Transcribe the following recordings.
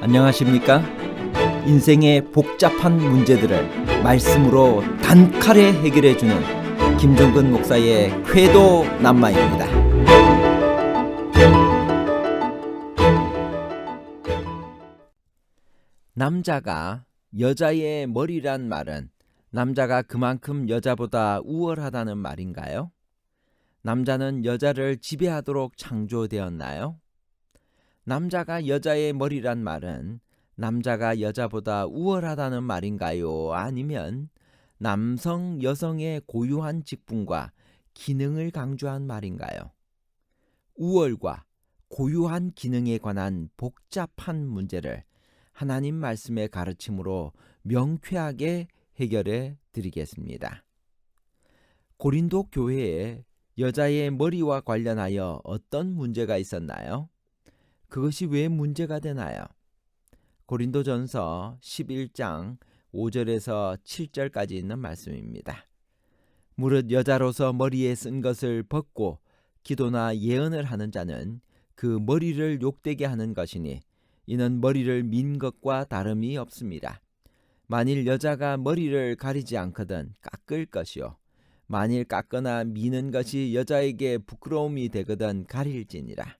안녕하십니까? 인생의 복잡한 문제들을 말씀으로 단칼에 해결해주는 김종근 목사의 쾌도 남마입니다. 남자가 여자의 머리란 말은 남자가 그만큼 여자보다 우월하다는 말인가요? 남자는 여자를 지배하도록 창조되었나요? 남자가 여자의 머리란 말은 남자가 여자보다 우월하다는 말인가요? 아니면 남성, 여성의 고유한 직분과 기능을 강조한 말인가요? 우월과 고유한 기능에 관한 복잡한 문제를 하나님 말씀의 가르침으로 명쾌하게 해결해 드리겠습니다. 고린도 교회에 여자의 머리와 관련하여 어떤 문제가 있었나요? 그것이 왜 문제가 되나요? 고린도전서 11장 5절에서 7절까지 있는 말씀입니다. 무릇 여자로서 머리에 쓴 것을 벗고 기도나 예언을 하는 자는 그 머리를 욕되게 하는 것이니 이는 머리를 민 것과 다름이 없습니다. 만일 여자가 머리를 가리지 않거든 깎을 것이요 만일 깎거나 미는 것이 여자에게 부끄러움이 되거든 가릴지니라.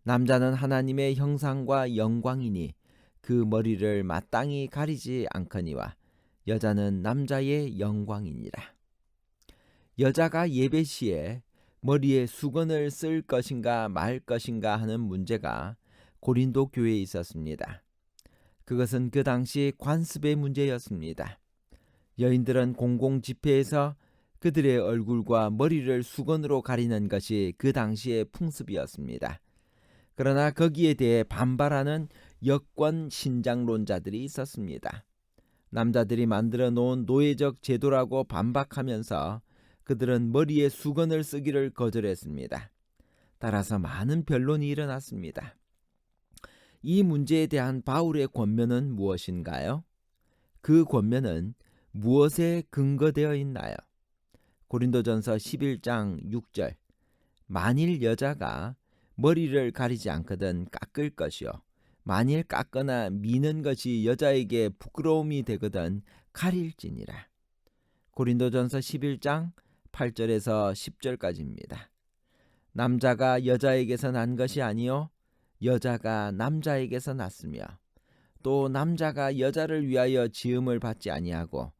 남자는 하나님의 형상과 영광이니 그 머리를 마땅히 가리지 않거니와 여자는 남자의 영광이니라. 여자가 예배 시에 머리에 수건을 쓸 것인가 말 것인가 하는 문제가 고린도 교회에 있었습니다. 그것은 그 당시 관습의 문제였습니다. 여인들은 공공 집회에서 그들의 얼굴과 머리를 수건으로 가리는 것이 그 당시의 풍습이었습니다. 그러나 거기에 대해 반발하는 여권 신장론자들이 있었습니다. 남자들이 만들어 놓은 노예적 제도라고 반박하면서 그들은 머리에 수건을 쓰기를 거절했습니다. 따라서 많은 변론이 일어났습니다. 이 문제에 대한 바울의 권면은 무엇인가요? 그 권면은 무엇에 근거되어 있나요? 고린도전서 11장 6절 만일 여자가 머리를 가리지 않거든 깎을 것이요 만일 깎거나 미는 것이 여자에게 부끄러움이 되거든 가릴지니라. 고린도전서 11장 8절에서 10절까지입니다. 남자가 여자에게서 난 것이 아니요 여자가 남자에게서 났으며 또 남자가 여자를 위하여 지음을 받지 아니하고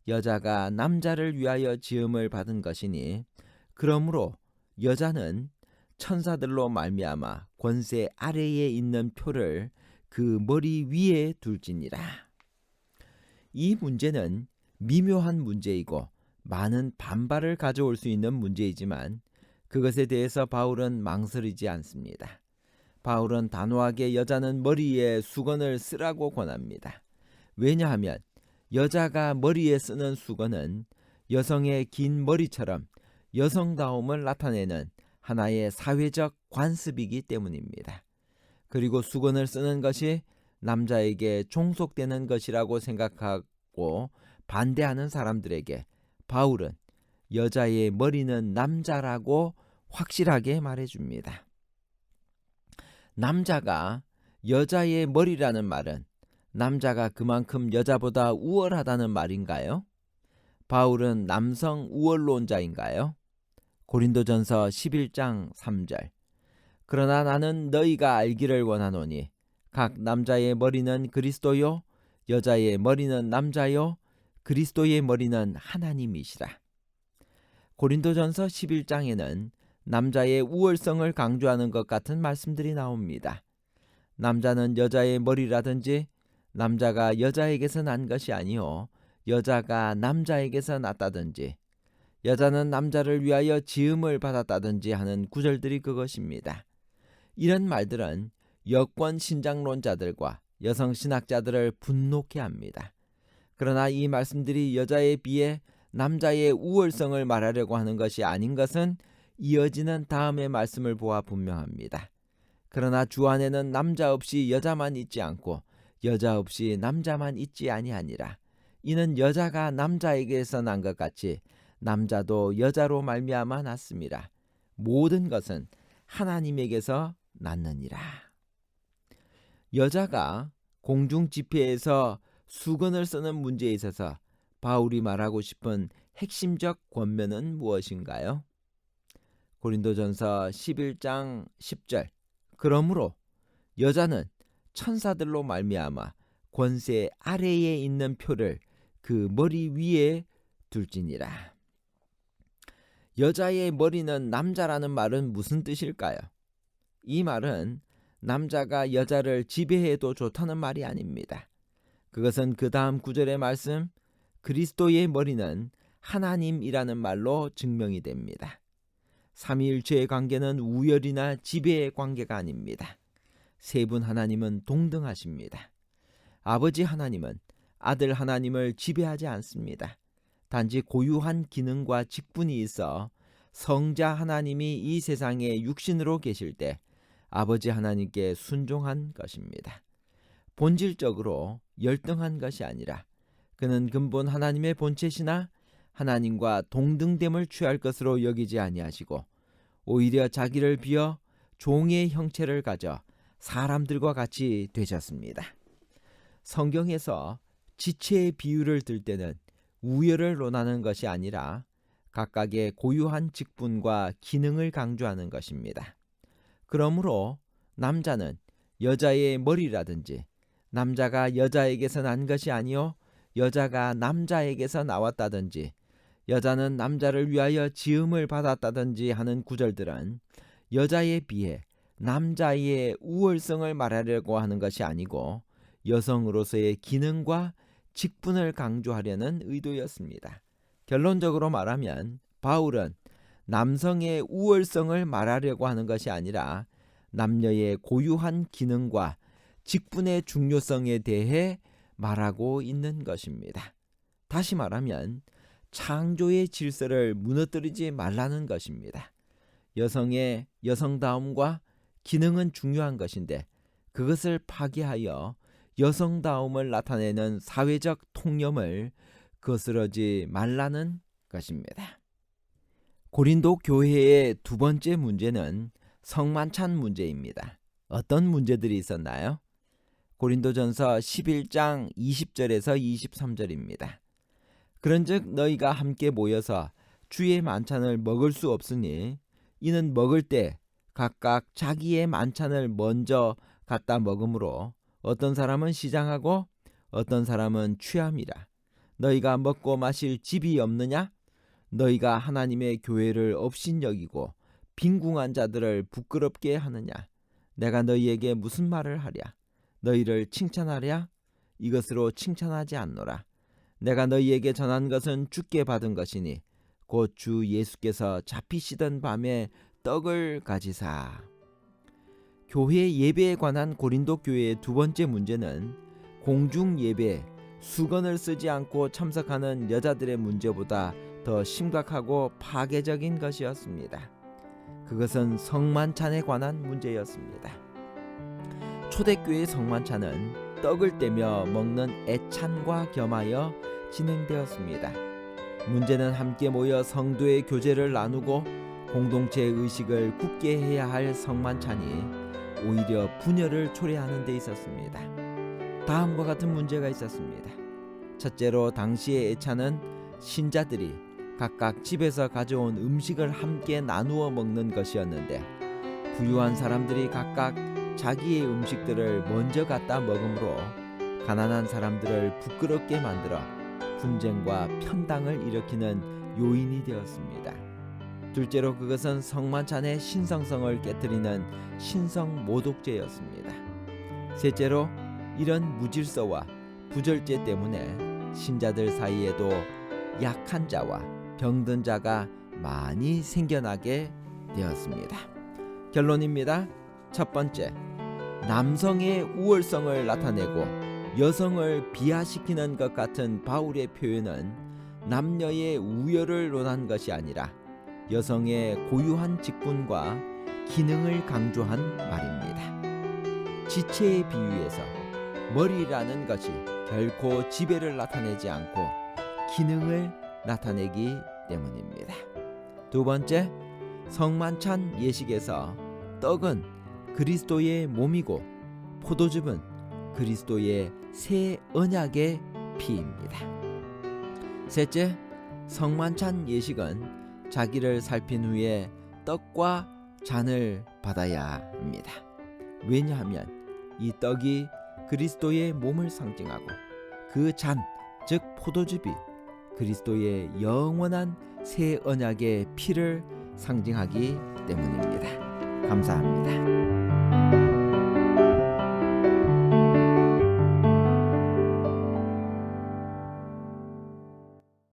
여자가 남자를 위하여 지음을 받은 것이니 그러므로 여자는 천사들로 말미암아 권세 아래에 있는 표를 그 머리 위에 둘지니라. 이 문제는 미묘한 문제이고 많은 반발을 가져올 수 있는 문제이지만 그것에 대해서 바울은 망설이지 않습니다. 바울은 단호하게 여자는 머리에 수건을 쓰라고 권합니다. 왜냐하면 여자가 머리에 쓰는 수건은 여성의 긴 머리처럼 여성다움을 나타내는 하나의 사회적 관습이기 때문입니다. 그리고 수건을 쓰는 것이 남자에게 종속되는 것이라고 생각하고 반대하는 사람들에게 바울은 여자의 머리는 남자라고 확실하게 말해줍니다. 남자가 여자의 머리라는 말은 남자가 그만큼 여자보다 우월하다는 말인가요? 바울은 남성 우월론자인가요? 고린도전서 11장 3절 그러나 나는 너희가 알기를 원하노니 각 남자의 머리는 그리스도요 여자의 머리는 남자요 그리스도의 머리는 하나님이시라. 고린도전서 11장에는 남자의 우월성을 강조하는 것 같은 말씀들이 나옵니다. 남자는 여자의 머리라든지 남자가 여자에게서 난 것이 아니요 여자가 남자에게서 났다든지 여자는 남자를 위하여 지음을 받았다든지 하는 구절들이 그것입니다. 이런 말들은 여권 신장론자들과 여성 신학자들을 분노케 합니다. 그러나 이 말씀들이 여자에 비해 남자의 우월성을 말하려고 하는 것이 아닌 것은 이어지는 다음의 말씀을 보아 분명합니다. 그러나 주 안에는 남자 없이 여자만 있지 않고 여자 없이 남자만 있지 아니하니라. 이는 여자가 남자에게서 난 것 같이 남자도 여자로 말미암아 났습니다. 모든 것은 하나님에게서 났느니라. 여자가 공중 집회에서 수건을 쓰는 문제에 있어서 바울이 말하고 싶은 핵심적 권면은 무엇인가요? 고린도전서 11장 10절. 그러므로 여자는 천사들로 말미암아 권세 아래에 있는 표를 그 머리 위에 둘지니라. 여자의 머리는 남자라는 말은 무슨 뜻일까요? 이 말은 남자가 여자를 지배해도 좋다는 말이 아닙니다. 그것은 그 다음 구절의 말씀 그리스도의 머리는 하나님이라는 말로 증명이 됩니다. 삼위일체의 관계는 우열이나 지배의 관계가 아닙니다. 세 분 하나님은 동등하십니다. 아버지 하나님은 아들 하나님을 지배하지 않습니다. 단지 고유한 기능과 직분이 있어 성자 하나님이 이 세상에 육신으로 계실 때 아버지 하나님께 순종한 것입니다. 본질적으로 열등한 것이 아니라 그는 근본 하나님의 본체시나 하나님과 동등됨을 취할 것으로 여기지 아니하시고 오히려 자기를 비어 종의 형체를 가져 사람들과 같이 되셨습니다. 성경에서 지체의 비유를 들 때는 우열을 논하는 것이 아니라 각각의 고유한 직분과 기능을 강조하는 것입니다. 그러므로 남자는 여자의 머리라든지 남자가 여자에게서 난 것이 아니요 여자가 남자에게서 나왔다든지 여자는 남자를 위하여 지음을 받았다든지 하는 구절들은 여자에 비해 남자의 우월성을 말하려고 하는 것이 아니고 여성으로서의 기능과 직분을 강조하려는 의도였습니다. 결론적으로 말하면 바울은 남성의 우월성을 말하려고 하는 것이 아니라 남녀의 고유한 기능과 직분의 중요성에 대해 말하고 있는 것입니다. 다시 말하면 창조의 질서를 무너뜨리지 말라는 것입니다. 여성의 여성다움과 기능은 중요한 것인데 그것을 파괴하여 여성다움을 나타내는 사회적 통념을 거스르지 말라는 것입니다. 고린도 교회의 두 번째 문제는 성만찬 문제입니다. 어떤 문제들이 있었나요? 고린도전서 11장 20절에서 23절입니다. 그런즉 너희가 함께 모여서 주의 만찬을 먹을 수 없으니 이는 먹을 때 각각 자기의 만찬을 먼저 갖다 먹으므로 어떤 사람은 시장하고 어떤 사람은 취함이라. 너희가 먹고 마실 집이 없느냐? 너희가 하나님의 교회를 업신여기고 빈궁한 자들을 부끄럽게 하느냐? 내가 너희에게 무슨 말을 하랴? 너희를 칭찬하랴? 이것으로 칭찬하지 않노라. 내가 너희에게 전한 것은 주께 받은 것이니 곧 주 예수께서 잡히시던 밤에 떡을 가지사. 교회 예배에 관한 고린도 교회의 두 번째 문제는 공중 예배, 수건을 쓰지 않고 참석하는 여자들의 문제보다 더 심각하고 파괴적인 것이었습니다. 그것은 성만찬에 관한 문제였습니다. 초대교회 성만찬은 떡을 떼며 먹는 애찬과 겸하여 진행되었습니다. 문제는 함께 모여 성도의 교제를 나누고 공동체의 의식을 굳게 해야 할 성만찬이 오히려 분열을 초래하는 데 있었습니다. 다음과 같은 문제가 있었습니다. 첫째로 당시의 애찬은 신자들이 각각 집에서 가져온 음식을 함께 나누어 먹는 것이었는데 부유한 사람들이 각각 자기의 음식들을 먼저 갖다 먹으므로 가난한 사람들을 부끄럽게 만들어 분쟁과 편당을 일으키는 요인이 되었습니다. 둘째로 그것은 성만찬의 신성성을 깨뜨리는 신성 모독죄였습니다. 셋째로 이런 무질서와 부절죄 때문에 신자들 사이에도 약한 자와 병든 자가 많이 생겨나게 되었습니다. 결론입니다. 첫 번째, 남성의 우월성을 나타내고 여성을 비하시키는 것 같은 바울의 표현은 남녀의 우열을 논한 것이 아니라 여성의 고유한 직분과 기능을 강조한 말입니다. 지체의 비유에서 머리라는 것이 결코 지배를 나타내지 않고 기능을 나타내기 때문입니다. 두 번째, 성만찬 예식에서 떡은 그리스도의 몸이고 포도즙은 그리스도의 새 언약의 피입니다. 셋째, 성만찬 예식은 자기를 살핀 후에 떡과 잔을 받아야 합니다. 왜냐하면 이 떡이 그리스도의 몸을 상징하고 그 잔, 즉 포도즙이 그리스도의 영원한 새 언약의 피를 상징하기 때문입니다. 감사합니다.